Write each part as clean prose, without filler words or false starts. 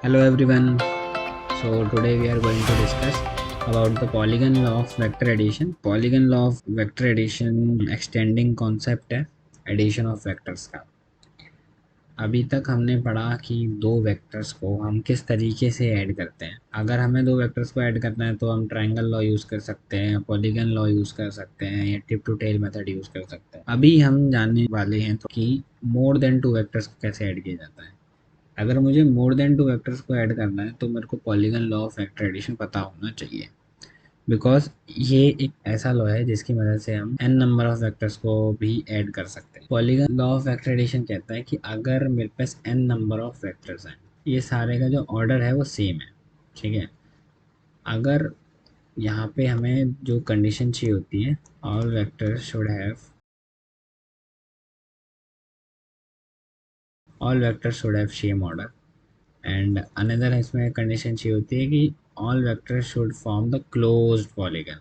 Hello everyone. So today we are going to discuss about the polygon law of vector addition. Polygon law of vector addition extending concept है addition of vectors का। अभी तक हमने पढ़ा कि दो vectors को हम किस तरीके से ऐड करते हैं। अगर हमें दो वेक्टर्स को ऐड करना है तो हम ट्रायंगल लॉ यूज़ कर सकते हैं, पॉलीगन लॉ यूज़ कर सकते हैं या tip to tail method use कर सकते हैं। अभी हम जानने वाले हैं तो कि मोर देन टू वेक्टर्स को कैसे ऐड किया जाता है। अगर मुझे मोर देन टू वेक्टर्स को ऐड करना है तो मेरे को polygon law of vector addition पता होना चाहिए, बिकॉज ये एक ऐसा लॉ है जिसकी मदद से हम n नंबर ऑफ वेक्टर्स को भी ऐड कर सकते हैं। Polygon law of vector addition कहता है कि अगर मेरे पास n नंबर ऑफ वेक्टर्स हैं, ये सारे का जो ऑर्डर है वो सेम है, ठीक है। अगर यहाँ पे हमें जो कंडीशन चाहिए होती है, all vectors should have same order, and another इसमें कंडीशन चाहिए होती है कि all vectors should form the closed polygon.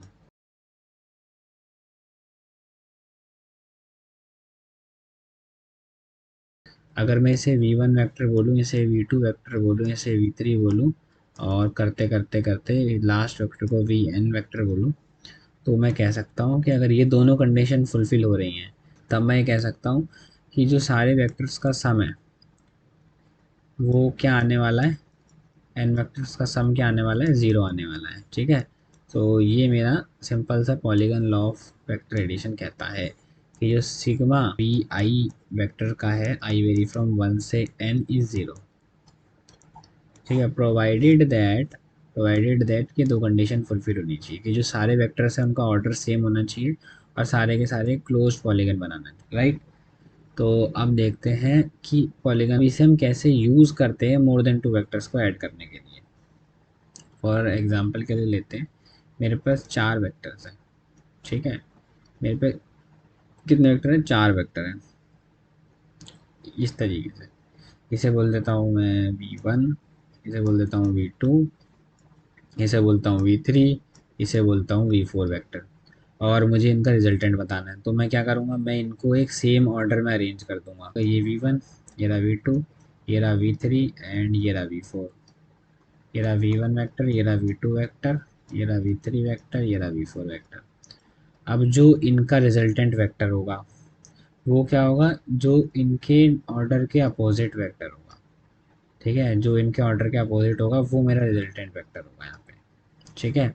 अगर मैं इसे v1 वेक्टर बोलूँ, इसे v2 वेक्टर बोलूँ, इसे v3 बोलूँ और करते करते करते लास्ट वेक्टर को vn वेक्टर बोलूँ, तो मैं कह सकता हूँ कि अगर ये दोनों कंडीशन फुलफिल हो रही हैं तब मैं कह सकता हूँ कि जो सारे वेक्टर्स का सम है वो क्या आने वाला है, एन वेक्टर्स का सम क्या आने वाला है, ज़ीरो आने वाला है, ठीक है। तो ये मेरा सिंपल सा polygon law of vector addition कहता है कि जो सिग्मा पी आई वेक्टर का है, आई वेरी फ्रॉम 1 से n इज ज़ीरो, ठीक है। प्रोवाइडेड दैट कि दो कंडीशन फुलफिल होनी चाहिए कि जो सारे वेक्टर्स हैं उनका ऑर्डर सेम होना चाहिए और सारे के सारे क्लोज पॉलीगन बनाना चाहिए, राइट। तो अब देखते हैं कि पॉलीगन इसे हम कैसे यूज़ करते हैं मोर देन टू वेक्टर्स को ऐड करने के लिए। फॉर एग्जांपल के लिए लेते हैं, मेरे पास चार वेक्टर्स हैं, ठीक है। मेरे पे कितने वेक्टर हैं, चार वेक्टर हैं। इस तरीके से इसे बोल देता हूँ मैं v1, इसे बोल देता हूँ v2, इसे बोलता हूँ v3, इसे बोलता हूँ v4 वेक्टर। और मुझे इनका रिजल्टेंट बताना है तो मैं क्या करूँगा, मैं इनको एक सेम ऑर्डर में अरेंज कर दूंगा। तो ये v1, ये रहा v2, ये रहा v3 एंड ये रहा v4। ये रहा v1 वेक्टर, ये रहा v2 वेक्टर, ये रहा v3 वेक्टर, ये रहा v4 वेक्टर। अब जो इनका रिजल्टेंट वेक्टर होगा वो क्या होगा, जो इनके ऑर्डर के अपोजिट वेक्टर होगा, ठीक है। जो इनके ऑर्डर के अपोजिट होगा वो मेरा रिजल्टेंट वेक्टर होगा यहाँ पे, ठीक है।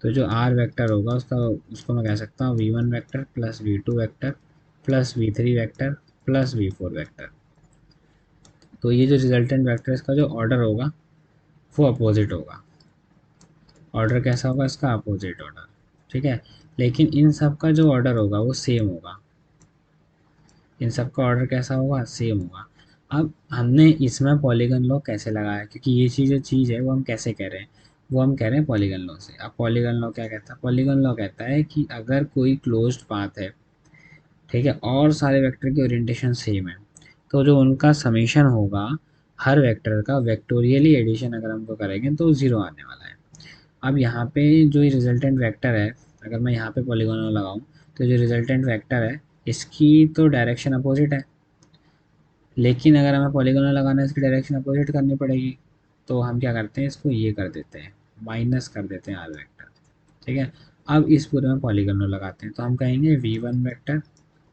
तो जो आर वेक्टर होगा उसका, उसको मैं कह सकता हूँ v1 vector plus v2 vector plus v3 vector plus v4 vector. तो ये जो रिजल्टेंट वेक्टर है इसका जो ऑर्डर होगा वो अपोजिट होगा। ऑर्डर कैसा होगा इसका, अपोजिट ऑर्डर, ठीक है। लेकिन इन सब का जो ऑर्डर होगा वो सेम होगा, इन सब का ऑर्डर कैसा होगा, सेम होगा। अब हमने इसमें पॉलीगन लॉ कैसे लगाया, क्योंकि ये जो चीज़ है वो हम कैसे कह रहे हैं, वो हम कह रहे हैं पॉलीगन लॉ से। अब पॉलीगन लॉ क्या कहता है, पॉलीगन लॉ कहता है कि अगर कोई क्लोज्ड पाथ है, ठीक है, और सारे वेक्टर की ओरिएंटेशन सेम है, तो जो उनका समेशन होगा हर वेक्टर का वेक्टोरियली एडिशन अगर हमको करेंगे तो ज़ीरो आने वाला है। अब यहाँ पे जो रिजल्टेंट वेक्टर है, अगर मैं यहाँ पे पॉलीगन लगाऊँ तो जो रिजल्टेंट वेक्टर है इसकी तो डायरेक्शन अपोजिट है, लेकिन अगर हमें पॉलीगन लगाना है इसकी डायरेक्शन अपोजिट करनी पड़ेगी। तो हम क्या करते हैं, इसको ये कर देते हैं, माइनस कर देते हैं आर वेक्टर, ठीक है। अब इस पूरे में पॉलीगन लगाते हैं तो हम कहेंगे v1 vector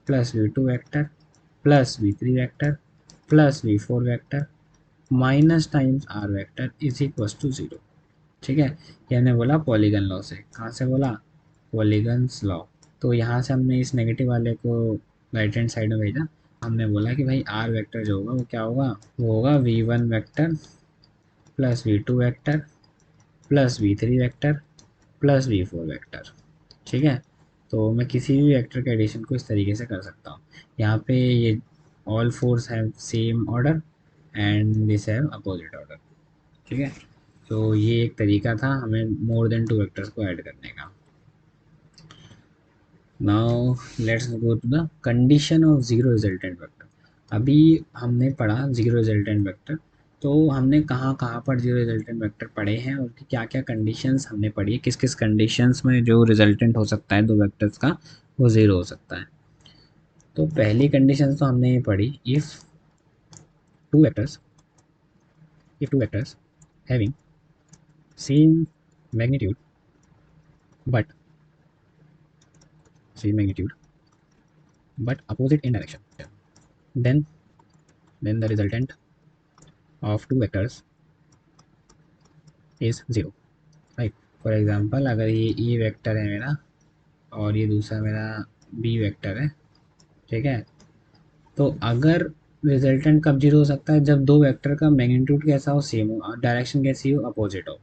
plus v2 vector plus v3 vector plus v4 vector minus times R vector is equals to zero, ठीक है। ये हमने बोला पॉलीगन लॉ से, कहाँ से बोला, पॉलीगन्स लॉ। तो यहाँ से हमने इस नेगेटिव वाले को राइट हैंड साइड में भेजा। हमने बोला कि भाई आर वेक्टर जो होगा वो क्या होगा, वो होगा v1 vector plus v2 vector plus v3 vector plus v4 vector, ठीक है। तो मैं किसी भी वेक्टर के एडिशन को इस तरीके से कर सकता हूँ। यहाँ पे ये all force have same order and this have opposite order, ठीक है। तो ये एक तरीका था हमें मोर देन टू वेक्टर्स को ऐड करने का। Now let's go to the condition of zero resultant vector. अभी हमने पढ़ा जीरो रिजल्टेंट वेक्टर, तो हमने कहाँ कहाँ पर जीरो रिजल्टेंट वेक्टर पढ़े हैं और क्या क्या कंडीशंस हमने पढ़ी है, किस किस कंडीशंस में जो रिजल्टेंट हो सकता है दो वेक्टर्स का वो ज़ीरो हो सकता है। तो पहली कंडीशन तो हमने ये पढ़ी, if two vectors if two vectors having same magnitude but same magnitude but opposite in direction, then the resultant of two vectors is zero, right. For example अगर ये ई वेक्टर है मेरा और ये दूसरा मेरा बी वेक्टर है, ठीक है, तो अगर रिजल्टेंट कब जीरो हो सकता है, जब दो वेक्टर का मैग्नीट्यूड कैसा हो, सेम हो, डायरेक्शन कैसी हो, अपोजिट हो,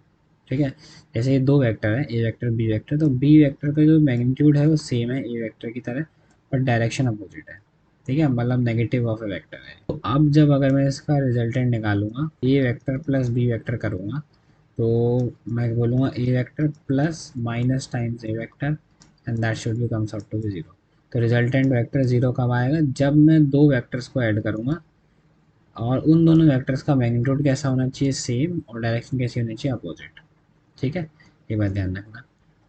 ठीक है. जैसे ये दो वेक्टर है, ए वेक्टर बी वेक्टर, तो बी वेक्टर का जो मैग्नीट्यूड है वो सेम है ए वेक्टर की तरह, और डायरेक्शन अपोजिट है, ठीक है, मतलब नेगेटिव ऑफ ए वेक्टर है. तो अब जब अगर मैं इसका रिजल्टेंट निकालूंगा, A vector plus B vector करूँगा, तो मैं बोलूँगा A vector plus minus times A vector and that should be comes out to be zero. तो रिजल्टेंट वेक्टर जीरो कब आएगा, जब मैं दो वेक्टर्स को ऐड करूँगा और उन दोनों वेक्टर्स का मैग्नीट्यूड कैसा होना चाहिए, सेम, और डायरेक्शन कैसी होनी चाहिए, अपोजिट, ठीक है. ये बात ध्यान रखना.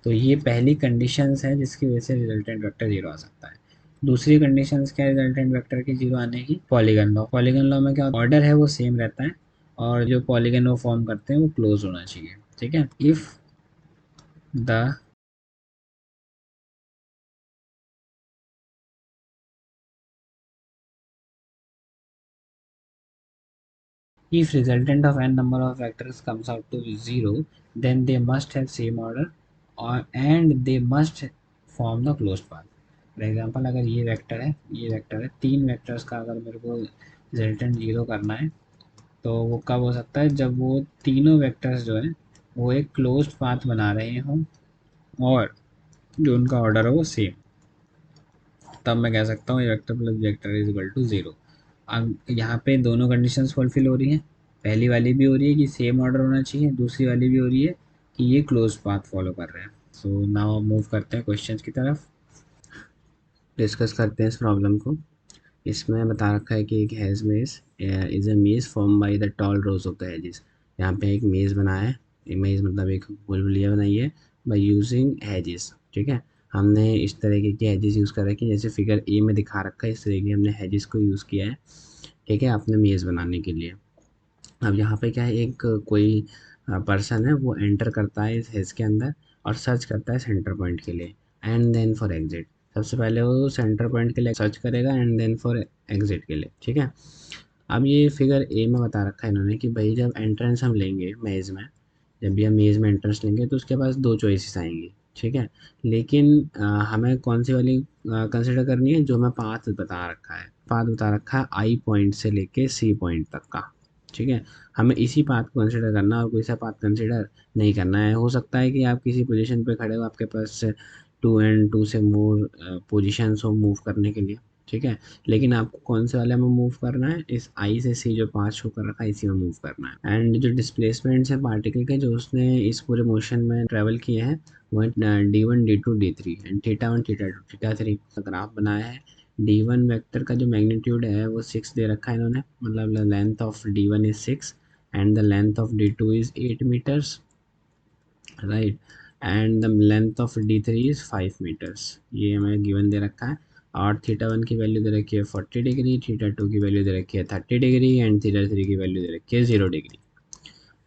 तो ये पहली कंडीशंस है जिसकी वजह से रिजल्टेंट वेक्टर जीरो आ सकता है. दूसरी कंडीशंस क्या है रिजल्टेंट वेक्टर की जीरो आने की, पॉलीगन लॉ. पॉलीगन लॉ में क्या ऑर्डर है वो सेम रहता है और जो पॉलीगन वो फॉर्म करते हैं वो क्लोज होना चाहिए, ठीक है. If the if resultant of n number of vectors comes out to be zero, then they must have same order और and they must form the closed path. For example अगर ये वेक्टर है, तीन vectors का अगर मेरे को resultant zero करना है, तो वो कब हो सकता है, जब वो तीनों वेक्टर्स जो है वो एक क्लोज्ड पाथ बना रहे हों और जो उनका ऑर्डर है वो सेम, तब मैं कह सकता हूँ ये vector plus vector is equal to zero. अब यहाँ पे दोनों कंडीशंस फुलफिल हो रही हैं. पहली वाली भी हो रही है कि सेम ऑर्डर होना चाहिए, दूसरी वाली भी हो रही है कि ये क्लोज पाथ फॉलो कर रहे हैं. सो नाउ मूव करते हैं क्वेश्चंस की तरफ, डिस्कस करते हैं इस प्रॉब्लम को. इसमें बता रखा है कि एक हैज़ मेज इज़ अ मेज form by the tall rose of the hedges. यहाँ पे एक मेज बनाया है, मेज मतलब एक बुलबुलिया बनाई है बाय यूजिंग हेजेस, ठीक है. हमने इस तरीके की हेजेस यूज़ कर रखी है, जैसे फिगर ए में दिखा रखा है, इस तरीके की हमने हेजेस को यूज़ किया है, ठीक है, अपने मेज़ बनाने के लिए. अब यहाँ पे क्या है, एक कोई पर्सन है वो एंटर करता है इस हेज के अंदर और सर्च करता है सेंटर पॉइंट के लिए एंड देन फॉर एग्जिट. सबसे पहले वो सेंटर पॉइंट के लिए सर्च करेगा एंड देन फॉर एग्जिट के लिए, ठीक है. अब ये फिगर ए में बता रखा है इन्होंने कि भाई जब एंट्रेंस हम लेंगे मेज़ में, जब भी हम मेज़ में एंट्रेंस लेंगे तो उसके पास दो चॉइसेस आएंगी, ठीक है. लेकिन हमें कौन सी वाली कंसिडर करनी है, जो हमें पाथ बता रखा है. पाथ बता रखा है आई पॉइंट से लेके सी पॉइंट तक का, ठीक है. हमें इसी पाथ को कंसिडर करना और कोई सा पाथ कंसिडर नहीं करना है. हो सकता है कि आप किसी पोजीशन पे खड़े हो, आपके पास टू एंड टू से मोर पोजीशंस हो मूव करने के लिए, ठीक है. लेकिन आपको कौन से वाले में मूव करना है, इस आई से सी जो पाथ शो कर रखा है इसी में मूव करना है. एंड जो डिस्प्लेसमेंट्स है पार्टिकल के, जो उसने इस पूरे मोशन में ट्रेवल किए हैं, वो D1 D2 D3 and theta one theta two theta three graph बनाया है. D1 वेक्टर का जो मैग्नीट्यूड है वो 6 दे रखा है इन्होंने, मतलब length of D1 is 6 and the length of D2 is 8 meters, right, and the length of D3 is 5 meters. ये हमें गिवन दे रखा है. और थीटा वन की वैल्यू दे रखी है 40 डिग्री, थीटा टू की वैल्यू दे रखी है 30 डिग्री एंड थीटा थ्री की वैल्यू दे रखी है 0 डिग्री,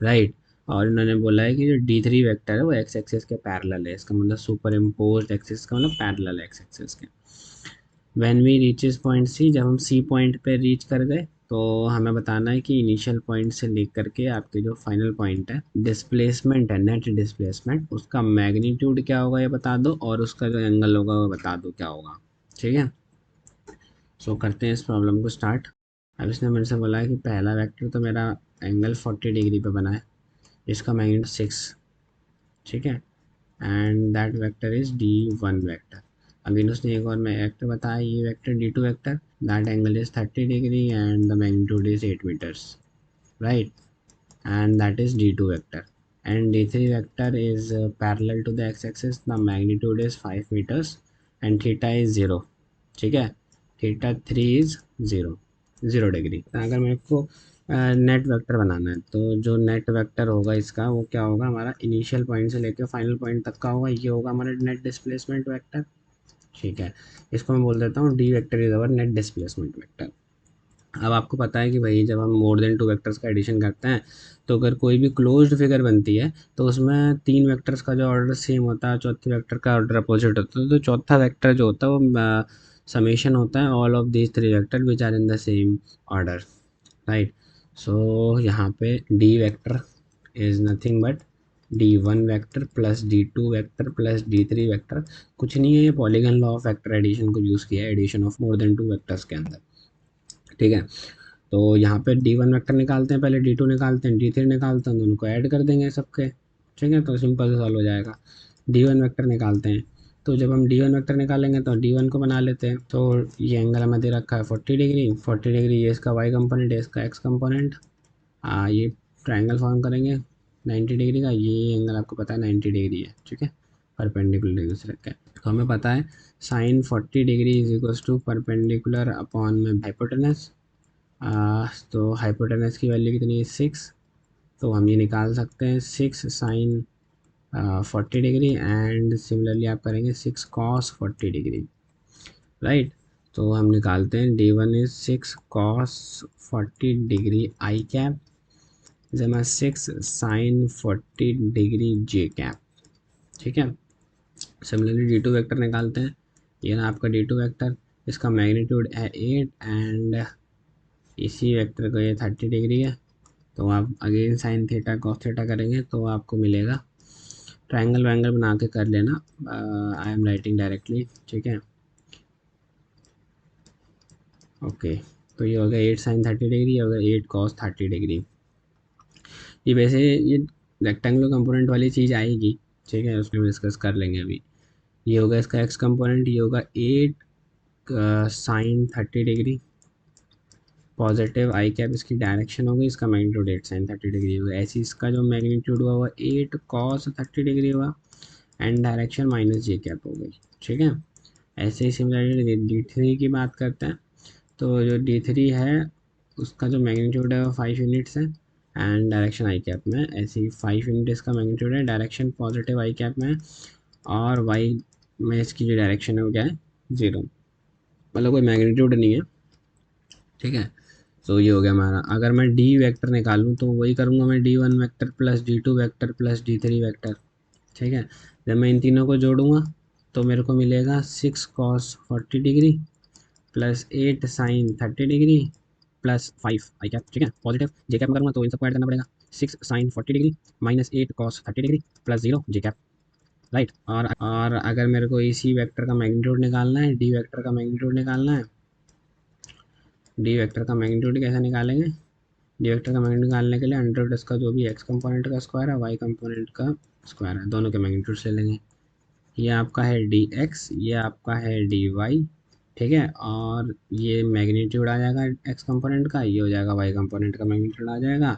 राइट. और इन्होंने बोला है कि जो D3 वेक्टर है वो एक्स एक्सिस के पैरेलल है, इसका मतलब सुपर इम्पोज एक्सिस का मतलब पैरेलल है एक्स एक्सिस के. When we reaches point C, जब हम सी पॉइंट पे रीच कर गए तो हमें बताना है कि इनिशियल पॉइंट से लेकर के आपके जो फाइनल पॉइंट है, डिस्प्लेसमेंट है, नेट डिस्प्लेसमेंट, उसका मैग्नीट्यूड क्या होगा ये बता दो और उसका जो एंगल होगा वो बता दो क्या होगा, ठीक है. सो करते हैं इस प्रॉब्लम को स्टार्ट. अब इसने मेरे से बोला है कि पहला वेक्टर तो मेरा एंगल 40 डिग्री पे बना है, इसका मैग्नीट्यूड 6, ठीक है, and that vector is D1 vector. अभी उसने एक और मैं वेक्टर बताया, ये vector D2 vector, that angle is 30 degree and the magnitude is 8 meters, right, and that is D2 vector. And D3 vector is parallel to the x-axis. The magnitude is 5 meters and theta is 0. ठीक है, theta three is 0, 0 degree. अगर मेरे को net vector बनाना है तो जो net vector होगा इसका वो क्या होगा, हमारा इनिशियल पॉइंट से लेकर फाइनल पॉइंट तक का होगा, ये होगा हमारा नेट डिस्प्लेसमेंट वेक्टर, ठीक है. इसको मैं बोल देता हूँ D vector is our net displacement vector. अब आपको पता है कि भाई जब हम मोर देन 2 वेक्टर्स का एडिशन करते हैं तो अगर कोई भी क्लोज्ड फिगर बनती है तो उसमें 3 वेक्टर्स का जो ऑर्डर सेम होता है, चौथे वेक्टर का ऑर्डर अपोजिट होता है, तो चौथा वेक्टर जो होता है वो समेशन होता है all of these 3 vector which are in the same order, right. So यहाँ पे D vector is nothing but D1 vector plus D2 vector plus D3 vector. कुछ नहीं है, ये polygon law of vector addition को use किया है addition of more than 2 vectors के अंदर, ठीक है। तो यहाँ पे D1 वेक्टर निकालते हैं, पहले D2 निकालते हैं, D3 निकालते हैं, दोनों को ऐड कर देंगे सबके, ठीक है, तो सिंपल से सॉल्व हो जाएगा। D1 वेक्टर निकालते हैं, तो जब हम D1 वेक्टर निकालेंगे तो D1 को बना लेते हैं। तो ये एंगल हमें दे रखा है 40 डिग्री, 40 डिग्री, ये इसका वाई कंपोनेंट है, इसका एक्स कंपोनेंट। ये ट्रायंगल फॉर्म करेंगे 90 डिग्री का, ये एंगल आपको पता है 90 डिग्री है, ठीक है, परपेंडिकुलर डिग्री से रखा है। तो हमें पता है sine 40 degree is equals to perpendicular upon में हाइपोटेनस। तो हाइपोटेनस की वैल्यू कितनी है 6, तो हम ये निकाल सकते हैं 6 साइन 40 डिग्री एंड सिमिलरली आप करेंगे 6 कॉस 40 डिग्री, राइट। तो हम निकालते हैं D1 is 6 cos 40 degree I cap जमा 6 साइन 40 डिग्री जे कैप, ठीक है। सिमिलरली D2 वेक्टर निकालते हैं, ये ना आपका D2 वेक्टर, इसका मैग्नीट्यूड है 8 एंड इसी वेक्टर को ये 30 डिग्री है। तो आप again sine theta cos theta करेंगे तो आपको मिलेगा, ट्रायंगल वैंगल बना के कर लेना, आई एम राइटिंग डायरेक्टली, ठीक है, ओके। तो ये हो गया 8 साइन 30 डिग्री, हो गया 8 कॉस 30 डिग्री। ये वैसे ये रेक्टेंगुलर कंपोनेंट वाली चीज़ आएगी, ठीक है, उसमें डिस्कस कर लेंगे अभी। ये होगा इसका एक्स कंपोनेंट, ये होगा 8 साइन 30 डिग्री, पॉजिटिव आई कैप इसकी डायरेक्शन होगी, इसका मैग्नीट्यूड 8 साइन 30 डिग्री होगा। ऐसे इसका जो मैग्नीट्यूड हुआ वो 8 कॉस 30 डिग्री हुआ and direction minus J cap हो गई, ठीक है। ऐसे ही सिमिलरली D3 की बात करते हैं, तो जो D3 है उसका जो मैग्नीट्यूड है वो 5 यूनिट्स है एंड डायरेक्शन आई कैप में, ऐसे ही 5 यूनिट इसका मैग्नीट्यूड है, डायरेक्शन पॉजिटिव आई कैप में, और वाई में इसकी जो डायरेक्शन है वो क्या है 0, मतलब कोई मैग्नीट्यूड नहीं है, ठीक है। तो ये हो गया हमारा। अगर मैं डी वेक्टर निकालूँ तो वही करूँगा मैं D1 vector plus D2 vector plus D3 vector, ठीक है। जब मैं इन तीनों को जोड़ूंगा तो मेरे को मिलेगा 6 cos 40 degree plus 8 sine 30 degree plus 5 I cap, ठीक है, पॉजिटिव जे कैप में करूँगा तो इन सबको ऐड करना पड़ेगा, 6 sine 40 degree minus 8 cos 30 degree plus 0 J cap, right. और अगर मेरे को इसी वेक्टर का मैग्नीट्यूड निकालना है, डी वेक्टर का मैग्नीट्यूड निकालना है, डी वेक्टर का मैग्नीट्यूड कैसे निकालेंगे, डी वेक्टर का मैग्नीट्यूड निकालने के लिए अंडर इसका जो भी एक्स कंपोनेंट का स्क्वायर है वाई कंपोनेंट का स्क्वायर है, दोनों के मैग्नीट्यूड ले लेंगे। ये आपका है डी एक्स, ये आपका है डी वाई, ठीक है, और ये मैग्नीट्यूड आ जाएगा एक्स कंपोनेंट का, ये हो जाएगा वाई कंपोनेंट का मैग्नीट्यूड आ जाएगा,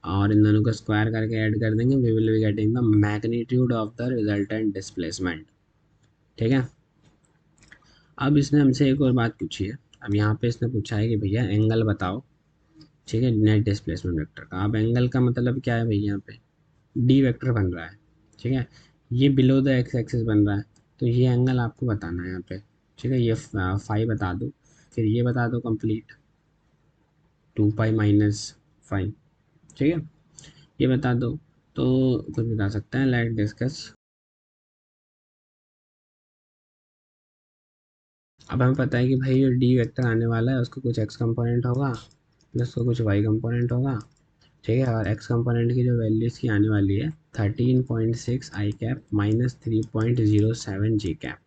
और इन दोनों को स्क्वायर करके ऐड कर देंगे, we will be getting the magnitude of the resultant displacement, ठीक है। अब इसने हमसे एक और बात पूछी है, अब यहाँ पे इसने पूछा है कि भैया एंगल बताओ, ठीक है, नेट डिस्प्लेसमेंट वेक्टर का। अब एंगल का मतलब क्या है भैया, यहाँ पे डी वेक्टर बन रहा है, ठीक है, ये बिलो द एक्स एक्सिस बन रहा है, तो ये एंगल आपको बताना है यहाँ पे, ठीक है। ये 5 बता दो, फिर ये बता दो कंप्लीट 2 पाई माइनस 5, ठीक है, ये बता दो, तो कुछ बता सकते हैं, लेट डिस्कस। अब हमें पता है कि भाई जो डी वेक्टर आने वाला है उसको कुछ एक्स कंपोनेंट होगा प्लस उसको कुछ वाई कंपोनेंट होगा, ठीक है, और एक्स कंपोनेंट की जो वैल्यू इसकी आने वाली है 13.6 आई कैप माइनस 3.07 जी कैप,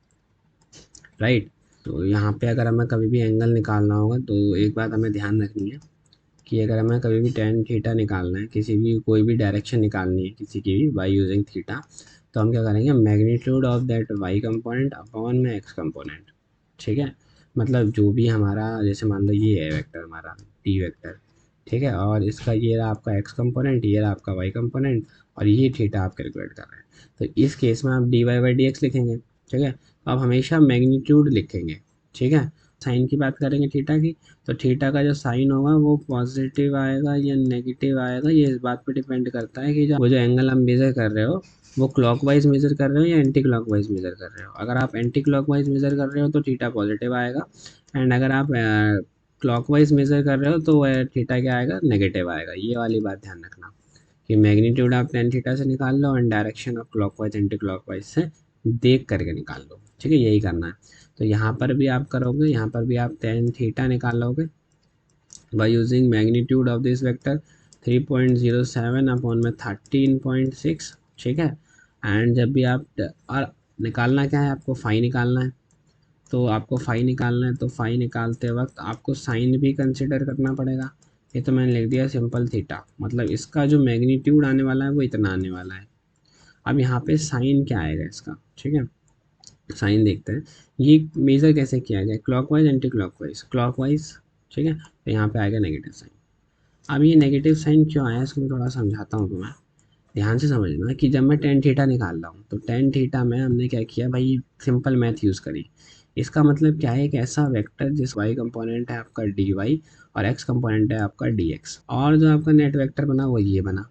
राइट। तो यहाँ पे अगर हमें कभी भी एंगल निकालना होगा तो एक बात हमें ध्यान रखनी है कि अगर हमें कभी भी टेन थीटा निकालना है, किसी भी कोई भी डायरेक्शन निकालनी है किसी की भी बाय यूजिंग थीटा, तो हम क्या करेंगे, magnitude of that Y component upon में एक्स कंपोनेंट, ठीक है। मतलब जो भी हमारा, जैसे मान लो ये है वेक्टर हमारा टी वेक्टर, ठीक है, और इसका ये रहा आपका एक्स कंपोनेंट, ये रहा आपका वाई कंपोनेंट, और ये थीटा आप कैलकुलेट कर रहे हैं, तो इस केस में आप D Y by D X लिखेंगे, ठीक है। तो आप हमेशा मैग्नीट्यूड लिखेंगे, ठीक है। साइन की बात करेंगे थीटा की, तो थीटा का जो साइन होगा वो पॉजिटिव आएगा या नेगेटिव आएगा, ये इस बात पे डिपेंड करता है कि जो वो जो एंगल हम मेज़र कर रहे हो वो क्लॉकवाइज मेज़र कर रहे हो या एंटी क्लॉकवाइज मेज़र कर रहे हो। अगर आप एंटी क्लॉकवाइज मेज़र कर रहे हो तो थीटा पॉजिटिव आएगा, एंड अगर आप क्लॉकवाइज मेजर कर रहे हो तो वह थीटा क्या आएगा, नेगेटिव आएगा। ये वाली बात ध्यान रखना कि मैग्नीट्यूड आप टेन थीटा से निकाल लो and direction of clockwise anticlockwise से देख करके निकाल लो। ठीक है, यही करना है। तो यहाँ पर भी आप करोगे, यहाँ पर भी आप टेन थीटा निकालोगे by using magnitude of this vector 3.07 upon में 13.6। ठीक है, एंड जब भी आप और निकालना क्या है, आपको फाई निकालना है। तो आपको फाई निकालना है, तो फाई निकालते वक्त आपको साइन भी कंसिडर करना पड़ेगा। ये तो मैंने लिख दिया सिंपल थीटा, मतलब इसका जो मैग्नीट्यूड आने वाला है वो इतना आने वाला है। अब यहाँ पे साइन क्या आएगा इसका, ठीक है, साइन देखते हैं ये मेज़र कैसे किया जाए, क्लॉकवाइज एंटी क्लॉकवाइज, क्लॉकवाइज। ठीक है, तो यहाँ पे आएगा नेगेटिव साइन। अब ये नेगेटिव साइन क्यों आया इसको मैं थोड़ा समझाता हूँ तुम्हें, ध्यान से समझना कि जब मैं टेन थीटा निकाल रहा हूँ तो टेन थीटा में हमने क्या किया भाई, सिंपल मैथ यूज़ करी। इसका मतलब क्या है, एक ऐसा वेक्टर जिस वाई कंपोनेंट है आपका डी वाई और एक्स कंपोनेंट है आपका डी एक्स, और जो आपका नेट वेक्टर बना वो ये बना।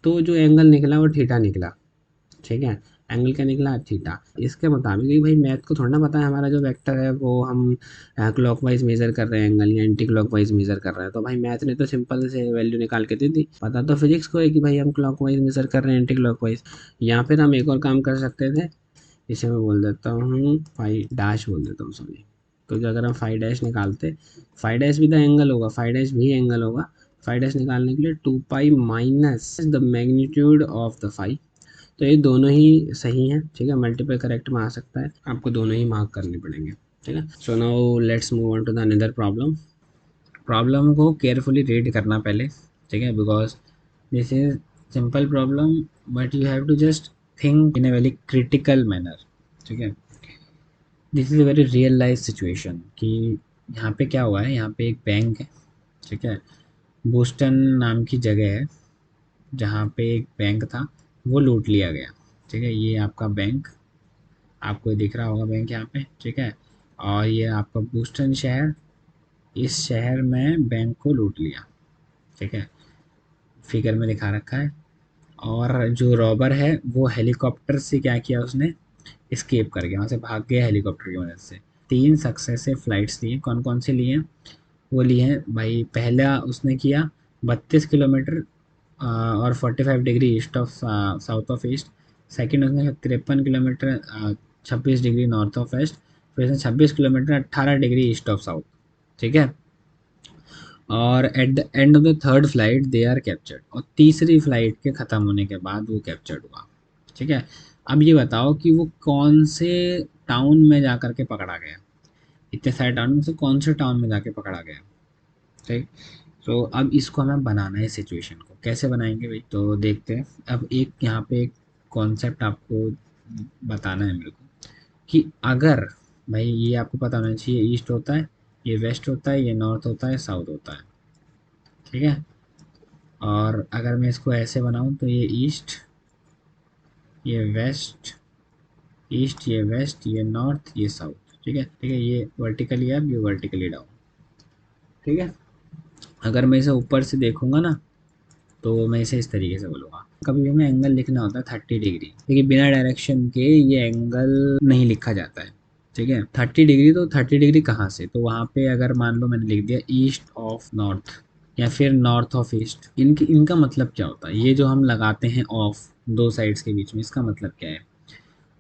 तो जो एंगल निकला वो थीटा निकला। ठीक है, एंगल क्या निकला, थीटा। इसके मुताबिक ही भाई मैथ को थोड़ा ना पता है हमारा जो वेक्टर है वो हम क्लॉकवाइज मेजर कर रहे हैं एंगल या एंटी क्लॉकवाइज मेजर कर रहे हैं। तो भाई मैथ ने तो सिंपल से वैल्यू निकाल के दे दी। पता तो फिजिक्स को है कि भाई हम क्लॉकवाइज मेजर कर रहे हैं एंटी क्लॉकवाइज। या फिर हम एक और काम कर सकते थे, इसे मैं बोल देता हूँ फाई डैश बोल देता हूँ सॉरी। तो जो अगर हम फाई डैश निकालते, फाई डैश भी द एंगल होगा, फाई डैश भी एंगल होगा। फाई डैश निकालने के लिए 2 pi minus the magnitude of the phi. तो ये दोनों ही सही हैं। ठीक है, मल्टीपल करेक्ट में आ सकता है, आपको दोनों ही मार्क करने पड़ेंगे। ठीक है, so now let's move on to the another problem. Problem को केयरफुली रीड करना पहले, ठीक है, because this is simple problem but you have to just think in a very critical manner. ठीक है, this is a very real life situation कि यहाँ पे क्या हुआ है, यहाँ पे एक बैंक है। ठीक है, बोस्टन नाम की जगह है जहाँ पे एक बैंक था, वो लूट लिया गया। ठीक है, ये आपका बैंक, आपको दिख रहा होगा बैंक यहाँ पे। ठीक है, और ये आपका बोस्टन शहर, इस शहर में बैंक को लूट लिया। ठीक है, फिगर में दिखा रखा है। और जो रॉबर है वो हेलीकॉप्टर से क्या किया उसने, एस्केप कर गया, वहाँ से भाग गया हेलीकॉप्टर की मदद से। 3 सक्सेसिव फ्लाइट्स लिए, कौन कौन से लिए, वो लिए हैं भाई। पहला उसने किया 32 किलोमीटर और 45 degree east of south of east. Second उसने 53 kilometre 26 degree north of west. फिर उसने 26 kilometre 18 degree east of south. ठीक है, और at the end of the third flight they are captured, और तीसरी फ्लाइट के ख़त्म होने के बाद वो कैप्चर्ड हुआ। ठीक है, अब ये बताओ कि वो कौन से टाउन में जा कर के पकड़ा गया, इतने सारे टाउन में से कौन से टाउन में जाके पकड़ा गया। ठीक, तो अब इसको हमें बनाना है, सिचुएशन को कैसे बनाएंगे भाई, तो देखते हैं। अब एक यहाँ पे एक कॉन्सेप्ट आपको बताना है मेरे को कि अगर भाई, ये आपको पता होना चाहिए, ईस्ट होता है, ये वेस्ट होता है, ये नॉर्थ होता है, साउथ होता है। ठीक है, और अगर मैं इसको ऐसे बनाऊं तो ये ईस्ट, ये वेस्ट, ईस्ट ये वेस्ट, ये नॉर्थ, ये साउथ। ठीक है, ठीक है, ये वर्टिकली अप, ये वर्टिकली डाउन। ठीक है, अगर मैं इसे ऊपर से देखूंगा ना तो मैं इसे इस तरीके से बोलूँगा। कभी भी हमें एंगल लिखना होता है 30 डिग्री, लेकिन बिना डायरेक्शन के ये एंगल नहीं लिखा जाता है। ठीक है, 30 डिग्री, तो 30 डिग्री कहाँ से, तो वहाँ पे अगर मान लो मैंने लिख दिया ईस्ट ऑफ नॉर्थ या फिर नॉर्थ ऑफ ईस्ट, इनका मतलब क्या होता है, ये जो हम लगाते हैं ऑफ दो साइड्स के बीच में, इसका मतलब क्या है।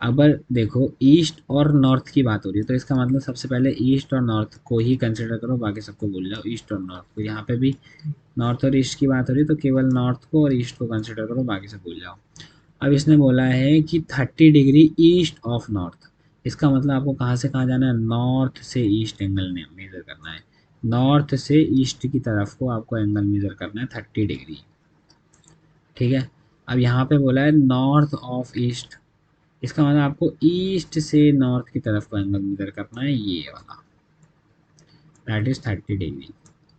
अगर देखो ईस्ट और नॉर्थ की बात हो रही है तो इसका मतलब सबसे पहले ईस्ट और नॉर्थ को ही कंसिडर करो, बाकी सबको भूल जाओ, ईस्ट और नॉर्थ को। यहाँ पे भी नॉर्थ और ईस्ट की बात हो रही है तो केवल नॉर्थ को और ईस्ट को कंसिडर करो, बाकी सब भूल जाओ। अब इसने बोला है कि 30 डिग्री ईस्ट ऑफ नॉर्थ, इसका मतलब आपको कहाँ से कहाँ जाना है, नॉर्थ से ईस्ट एंगल ने मेज़र करना है। नॉर्थ से ईस्ट की तरफ को आपको एंगल मेज़र करना है 30 डिग्री। ठीक है, अब यहाँ पे बोला है नॉर्थ ऑफ ईस्ट, इसका मतलब आपको ईस्ट से नॉर्थ की तरफ को एंगल मेज़र करना है, ये वाला, दैट इज़ 30 डिग्री।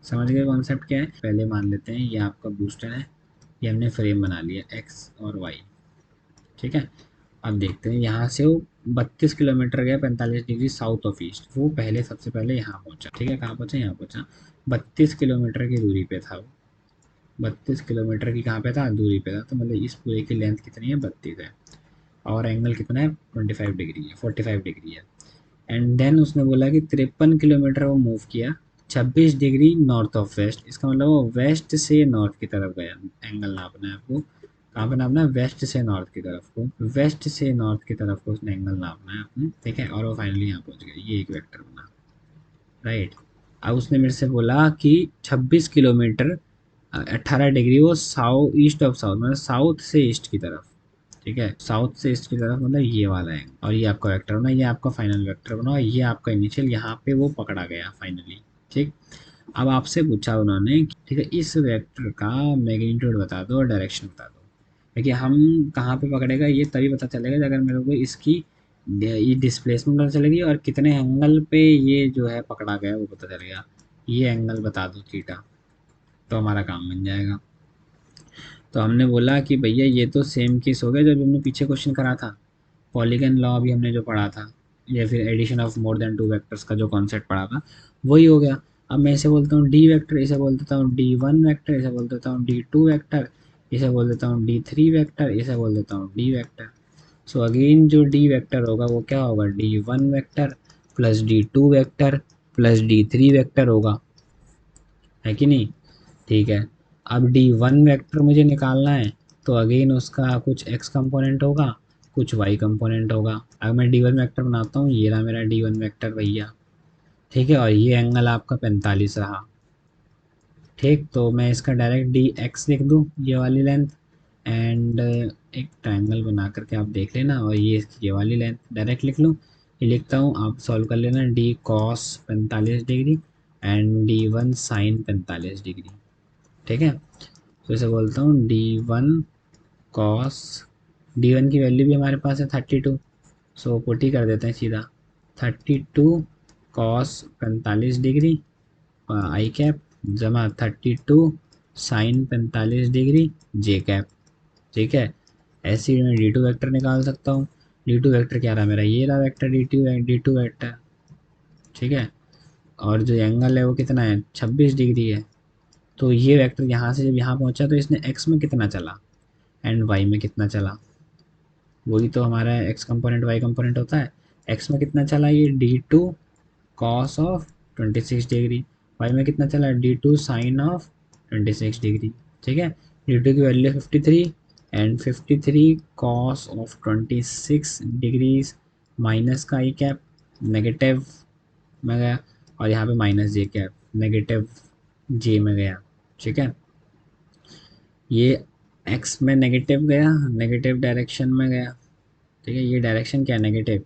समझ गए कॉन्सेप्ट क्या है। पहले मान लेते हैं ये आपका बूस्टर है, ये हमने फ्रेम बना लिया एक्स और वाई। ठीक है, अब देखते हैं यहाँ से वो 32 किलोमीटर गया 45 डिग्री साउथ ऑफ ईस्ट, वो पहले सबसे पहले यहाँ पहुँचा। ठीक है, कहाँ पहुँचा, यहाँ पहुँचा। 32 किलोमीटर की दूरी पे था वो, 32 किलोमीटर की कहाँ पे था, दूरी पे था। तो मतलब इस पूरे की लेंथ कितनी है, 32 है, और एंगल कितना है, 25 डिग्री है, 45 डिग्री है। एंड देन उसने बोला कि 53 किलोमीटर वो मूव किया 26 डिग्री नॉर्थ ऑफ वेस्ट, इसका मतलब वो वेस्ट से नॉर्थ की तरफ गया। एंगल नापना है आपको, कहाँ पे नापना है, वेस्ट से नॉर्थ की तरफ को, वेस्ट से नॉर्थ की तरफ को उसने एंगल नापना है आपने, ठीक है। और वो फाइनली यहाँ पहुँच गया, ये एक वेक्टर बना, राइट। अब उसने मेरे से बोला कि 26 किलोमीटर 18 डिग्री वो साउथ ईस्ट ऑफ साउथ, मतलब साउथ से ईस्ट की तरफ, ठीक है, साउथ से ईस्ट की तरफ, मतलब ये वाला है। और ये आपका वेक्टर बना, ये आपका फाइनल वेक्टर बना, और ये आपका इनिशियल यहाँ पे वो पकड़ा गया फाइनली, ठीक। अब आपसे पूछा उन्होंने कि ठीक है इस वेक्टर का मैग्नीट्यूड बता दो और डायरेक्शन बता दो। देखिए हम कहाँ पे पकड़ेगा ये तभी पता चलेगा अगर मेरे को इसकी ये डिस्प्लेसमेंट पता चलेगी और कितने एंगल पे ये जो है पकड़ा गया वो पता चलेगा। ये एंगल बता दो थीटा, तो हमारा काम बन जाएगा। तो हमने बोला कि भैया ये तो सेम केस हो गया जो हमने पीछे क्वेश्चन करा था, पॉलीगन लॉ भी हमने जो पढ़ा था, या फिर addition of more than two vectors का जो कॉन्सेप्ट पढ़ा था वही हो गया। अब मैं इसे बोलता हूँ डी वेक्टर, इसे बोल देता हूँ D1 वेक्टर, इसे बोल देता हूँ D2 वेक्टर, इसे बोल देता हूँ D3 वेक्टर, इसे बोल देता हूँ डी वेक्टर। सो अगेन जो डी वेक्टर होगा वो क्या होगा, D1 vector plus D2 vector plus D3 vector होगा, है कि नहीं। ठीक है। अब D1 वेक्टर मुझे निकालना है, तो अगेन उसका कुछ x कंपोनेंट होगा, कुछ y कंपोनेंट होगा। अगर मैं D1 वेक्टर बनाता हूँ, ये रहा मेरा D1 वेक्टर भैया, ठीक है। और ये एंगल आपका 45 रहा, ठीक। तो मैं इसका डायरेक्ट डी एक्स लिख दूँ, ये वाली लेंथ, एंड एक ट्रायंगल बना करके आप देख लेना, और ये वाली लेंथ डायरेक्ट लिख लूँ। ये लिखता हूँ, आप सॉल्व कर लेना, D cos 45 degree and D1 sine 45 degree, ठीक है। तो इसे बोलता हूँ D1 कॉस, D1 की वैल्यू भी हमारे पास है 32, सो पुट ही कर देते हैं सीधा, 32 कॉस 45 डिग्री आई कैप जमा 32 साइन 45 डिग्री जे कैप, ठीक है। ऐसे ही मैं D2 वेक्टर निकाल सकता हूँ। D2 वेक्टर क्या रहा मेरा, ये रहा वेक्टर D2 वेक्टर, ठीक है। और जो एंगल है वो कितना है, 26 डिग्री है। तो ये वेक्टर यहाँ से जब यहाँ पहुँचा तो इसने एक्स में कितना चला एंड वाई में कितना चला, वही तो हमारा एक्स कंपोनेंट वाई कंपोनेंट होता है। एक्स में कितना चला, ये D2 cos of 26 degree, Y में कितना चला, D2 साइन ऑफ 26 डिग्री, ठीक है। D2 की value 53 and 53 cos of 26 degrees minus का आई कैप नेगेटिव में गया, और यहाँ पे माइनस जे कैप नेगेटिव जे में गया, ठीक है। ये एक्स में नेगेटिव गया, नेगेटिव डायरेक्शन में गया, ठीक है। ये डायरेक्शन क्या, नेगेटिव।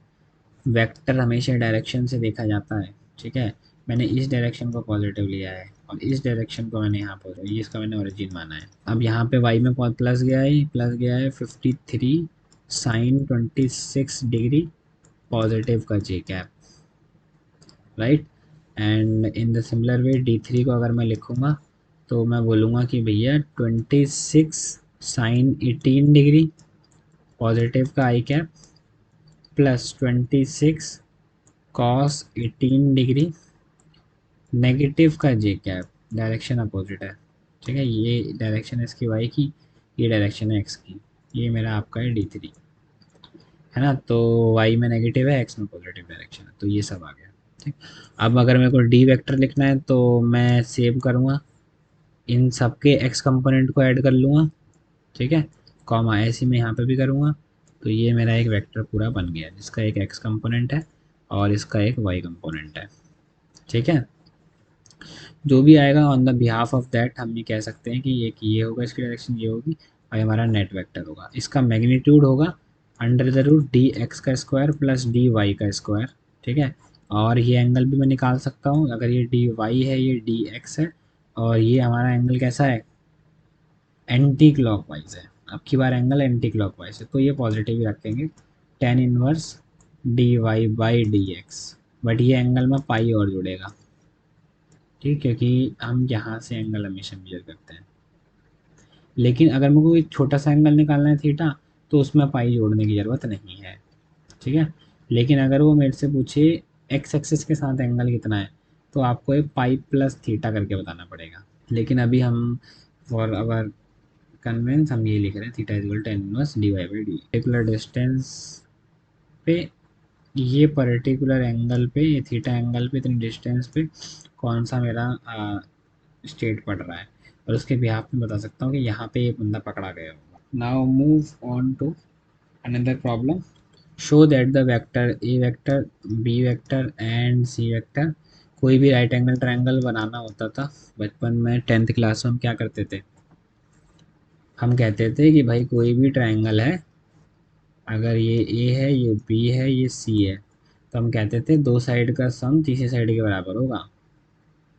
वेक्टर हमेशा डायरेक्शन से देखा जाता है, ठीक है। मैंने इस डायरेक्शन को पॉजिटिव लिया है और इस डायरेक्शन को मैंने यहाँ पर, ये इसका मैंने ओरिजिन माना है। अब यहाँ पे वाई में प्लस गया है, प्लस गया है 53 साइन 26 डिग्री पॉजिटिव का J cap, right. And in the similar way D3 को अगर मैं लिखूँगा तो मैं बोलूँगा कि भैया 26 साइन 18 डिग्री पॉजिटिव का I cap plus 26 cos 18 degree negative का जे कैप, डायरेक्शन अपोजिट है, ठीक है। ये डायरेक्शन है इसकी वाई की, ये डायरेक्शन है एक्स की, ये मेरा आपका है D3, है ना। तो वाई में नेगेटिव है, एक्स में पॉजिटिव डायरेक्शन है, तो ये सब आ गया, ठीक। अब अगर मेरे को डी वेक्टर लिखना है तो मैं सेव करूँगा, इन सब के एक्स कंपोनेंट को ऐड कर लूँगा, ठीक है, कॉमा ऐसे मैं यहाँ पे भी करूँगा। तो ये मेरा एक वेक्टर पूरा बन गया जिसका एक एक्स कंपोनेंट है और इसका एक वाई कंपोनेंट है, ठीक है। जो भी आएगा on the behalf of that हम ये कह सकते हैं कि ये होगा, इसकी डायरेक्शन ये होगी, और हमारा नेट वेक्टर होगा। इसका मैग्नीट्यूड होगा under the root D X का स्क्वायर प्लस डी वाई का स्क्वायर, ठीक है। और ये एंगल भी मैं निकाल सकता हूँ, अगर ये डी वाई है ये डी एक्स है, और ये हमारा एंगल कैसा है, एंटी क्लॉकवाइज है। अब की बार एंगल एंटी क्लॉकवाइज है तो ये पॉजिटिव ही रखेंगे, tan inverse D Y by D X, but ये एंगल में पाई और जुड़ेगा, ठीक, क्योंकि हम यहाँ से एंगल हमेशा मेजर करते हैं। लेकिन अगर मेरे को एक छोटा सा एंगल निकालना है थीटा, तो उसमें पाई जोड़ने की ज़रूरत नहीं है, ठीक है। लेकिन अगर वो मेरे से पूछे एक्स एक्सिस के साथ एंगल कितना है, तो आपको एक पाई प्लस थीटा करके बताना पड़ेगा। लेकिन अभी हम फॉर आवर कन्वेंस हम ये लिख रहे हैं, theta is equal to tan inverse D Y by D. Particular distance पे ये पर्टिकुलर एंगल पे, ये थीटा एंगल पे, इतनी डिस्टेंस पे कौन सा मेरा स्टेट पड़ रहा है, और उसके बिहाफ में बता सकता हूँ कि यहाँ पे ये बंदा पकड़ा गया होगा। Now move on to another problem. Show that the vector A vector, B vector and C vector, कोई भी राइट एंगल ट्रायंगल बनाना होता था बचपन में 10th क्लास में, हम क्या करते थे, हम कहते थे कि भाई कोई भी ट्रायंगल है, अगर ये ए है, ये बी है, ये सी है, तो हम कहते थे दो साइड का सम तीसरी साइड के बराबर होगा,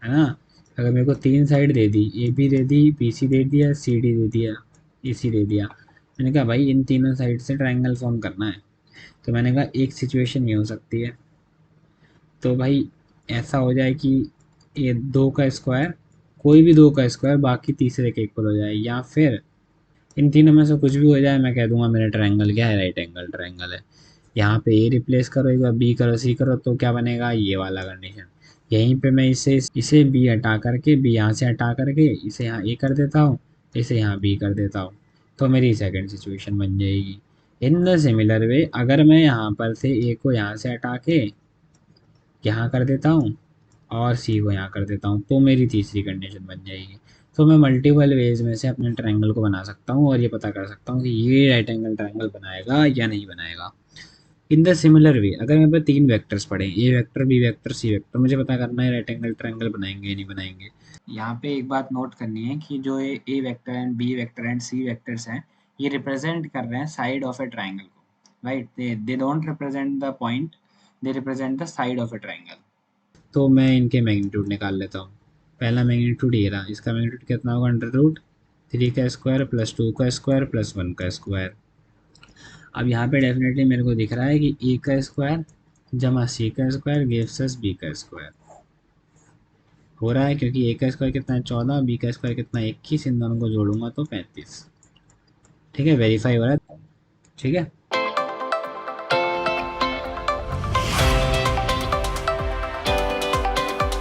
है ना। अगर मेरे को तीन साइड दे दी, ए बी दे दी, बी सी दे दिया, सी डी दे दिया, ए सी दे दिया, मैंने कहा भाई इन तीनों साइड से ट्रायंगल फॉर्म करना है, तो मैंने कहा एक सिचुएशन ये हो सकती है, तो भाई ऐसा हो जाए कि ये दो का स्क्वायर, कोई भी दो का स्क्वायर बाकी तीसरे के इक्वल हो जाए, या फिर इन तीनों में से कुछ भी हो जाए, मैं कह दूंगा मेरा ट्रायंगल क्या है, राइट एंगल ट्रायंगल है। यहाँ पे ए रिप्लेस करो, एक बार बी करो, सी करो, तो क्या बनेगा, ये वाला कंडीशन। यहीं पे मैं इसे इसे बी हटा करके, बी यहाँ से हटा करके इसे यहाँ ए कर देता हूँ, इसे यहाँ बी कर देता हूँ, तो मेरी सेकंड सिचुएशन बन जाएगी। इन द सिमिलर वे, अगर मैं यहाँ पर से ए को यहाँ से हटा के यहाँ कर देता हूँ और सी को यहाँ कर देता हूँ, तो मेरी तीसरी कंडीशन बन जाएगी। तो मैं मल्टीपल वेज में से अपने ट्रायंगल को बना सकता हूँ और ये पता कर सकता हूँ कि ये राइट एंगल ट्रायंगल बनाएगा या नहीं बनाएगा। इन द सिमिलर वे, अगर मेरे पास तीन वेक्टर्स पड़े, ए vector, B vector, C vector, मुझे पता करना है राइट एंगल ट्रायंगल बनाएंगे या नहीं बनाएंगे। यहाँ पे एक बात नोट करनी है कि जो A vector and B vector and C vectors हैं, ये रिप्रेजेंट कर रहे हैं साइड ऑफ ए ट्रायंगल को, right. They don't represent the point, they represent the side of a triangle. तो मैं इनके मैग्नीट्यूड निकाल लेता हूँ। पहला मैग्नीट्यूड ये रहा, इसका मैग्नीट्यूड कितना होगा, अंडर रूट 3 का स्क्वायर प्लस 2 का स्क्वायर प्लस 1 का स्क्वायर। अब यहाँ पे डेफिनेटली मेरे को दिख रहा है कि ए का स्क्वायर जमा सी का स्क्वायर गिव्स अस बी का स्क्वायर हो रहा है, क्योंकि ए का स्क्वायर कितना है 14, बी का स्क्वायर कितना है 21, इन दोनों को जोड़ूंगा तो 35। ठीक है, वेरीफाई हो रहा है, ठीक है।